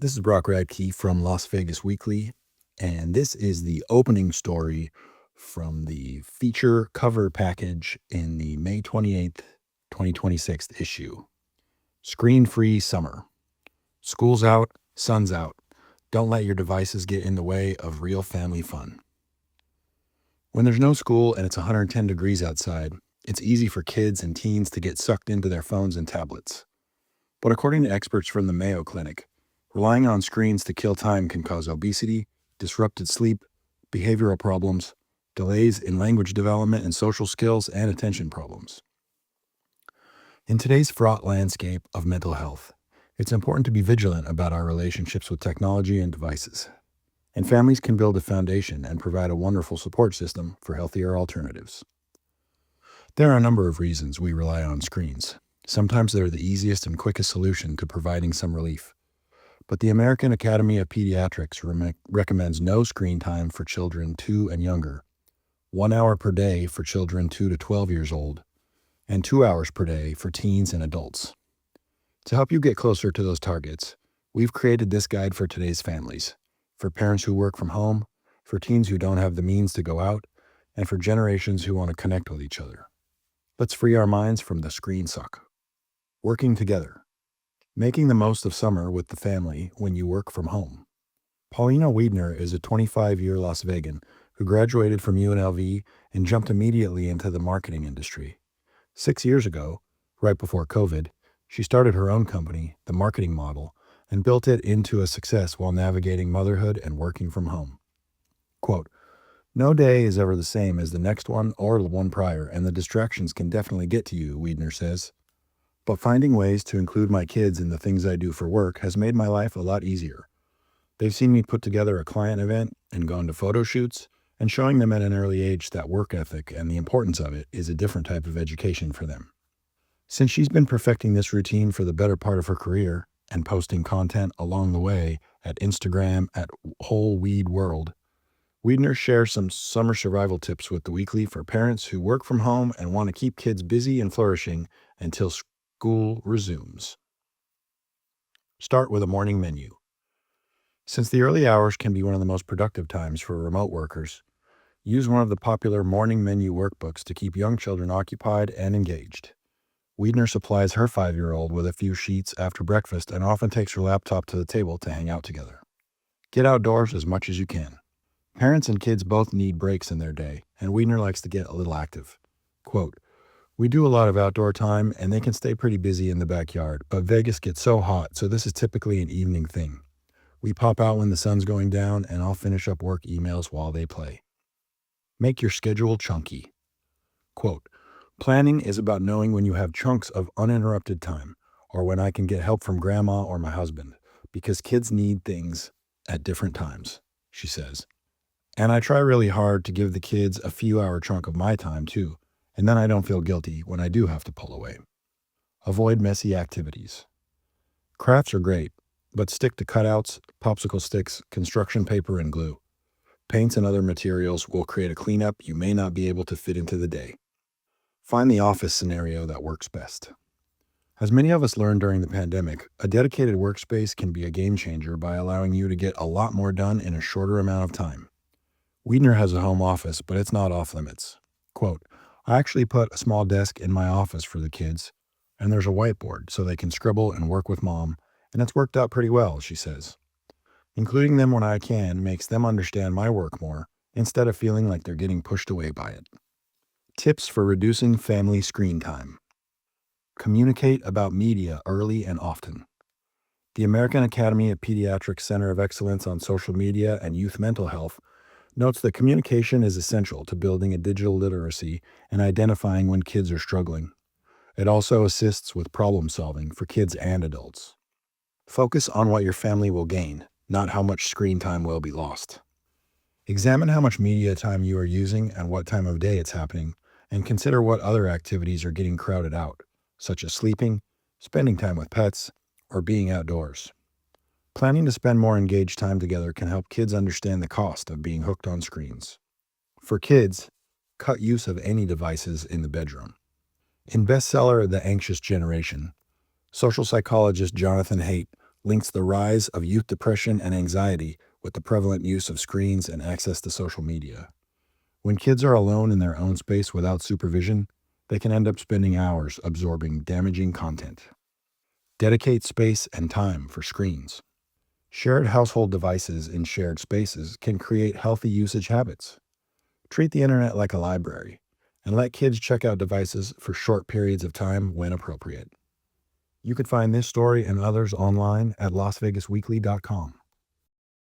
This is Brock Radke from Las Vegas Weekly, and this is the opening story from the feature cover package in the May 28th, 2026 issue. Screen-free summer. School's out, sun's out. Don't let your devices get in the way of real family fun. When there's no school and it's 110 degrees outside, it's easy for kids and teens to get sucked into their phones and tablets. But according to experts from the Mayo Clinic, relying on screens to kill time can cause obesity, disrupted sleep, behavioral problems, delays in language development and social skills, and attention problems. In today's fraught landscape of mental health, it's important to be vigilant about our relationships with technology and devices. And families can build a foundation and provide a wonderful support system for healthier alternatives. There are a number of reasons we rely on screens. Sometimes they're the easiest and quickest solution to providing some relief. But the American Academy of Pediatrics recommends no screen time for children 2 and younger, 1 hour per day for children 2 to 12 years old, and 2 hours per day for teens and adults. To help you get closer to those targets, we've created this guide for today's families, for parents who work from home, for teens who don't have the means to go out, and for generations who want to connect with each other. Let's free our minds from the screen suck. Working together. Making the most of summer with the family when you work from home. Paulina Wiedner is a 25-year Las Vegan who graduated from UNLV and jumped immediately into the marketing industry. 6 years ago, right before COVID, she started her own company, The Marketing Model, and built it into a success while navigating motherhood and working from home. Quote, "No day is ever the same as the next one or the one prior, and the distractions can definitely get to you," Wiedner says. But finding ways to include my kids in the things I do for work has made my life a lot easier. They've seen me put together a client event and gone to photo shoots, and showing them at an early age that work ethic and the importance of it is a different type of education for them. Since she's been perfecting this routine for the better part of her career and posting content along the way at Instagram at Whole Weed World, Wiedner shares some summer survival tips with the Weekly for parents who work from home and want to keep kids busy and flourishing until school resumes. Start with a morning menu. Since the early hours can be one of the most productive times for remote workers, use one of the popular morning menu workbooks to keep young children occupied and engaged. Wiedner supplies her 5-year-old with a few sheets after breakfast and often takes her laptop to the table to hang out together. Get outdoors as much as you can. Parents and kids both need breaks in their day, and Wiedner likes to get a little active. Quote, "We do a lot of outdoor time, and they can stay pretty busy in the backyard, but Vegas gets so hot, so this is typically an evening thing. We pop out when the sun's going down, and I'll finish up work emails while they play." Make your schedule chunky. Quote, "Planning is about knowing when you have chunks of uninterrupted time, or when I can get help from grandma or my husband, because kids need things at different times," she says. "And I try really hard to give the kids a few-hour chunk of my time, too, and then I don't feel guilty when I do have to pull away." Avoid messy activities. Crafts are great, but stick to cutouts, popsicle sticks, construction paper, and glue. Paints and other materials will create a cleanup you may not be able to fit into the day. Find the office scenario that works best. As many of us learned during the pandemic, a dedicated workspace can be a game changer by allowing you to get a lot more done in a shorter amount of time. Wiedner has a home office, but it's not off limits. Quote, "I actually put a small desk in my office for the kids, and there's a whiteboard so they can scribble and work with mom, and it's worked out pretty well," she says. "Including them when I can makes them understand my work more, instead of feeling like they're getting pushed away by it." Tips for reducing family screen time. Communicate about media early and often. The American Academy of Pediatrics Center of Excellence on Social Media and Youth Mental Health notes that communication is essential to building a digital literacy and identifying when kids are struggling. It also assists with problem solving for kids and adults. Focus on what your family will gain, not how much screen time will be lost. Examine how much media time you are using and what time of day it's happening, and consider what other activities are getting crowded out, such as sleeping, spending time with pets, or being outdoors. Planning to spend more engaged time together can help kids understand the cost of being hooked on screens. For kids, cut use of any devices in the bedroom. In bestseller The Anxious Generation, social psychologist Jonathan Haidt links the rise of youth depression and anxiety with the prevalent use of screens and access to social media. When kids are alone in their own space without supervision, they can end up spending hours absorbing damaging content. Dedicate space and time for screens. Shared household devices in shared spaces can create healthy usage habits. Treat the internet like a library, and let kids check out devices for short periods of time when appropriate. You can find this story and others online at LasVegasWeekly.com.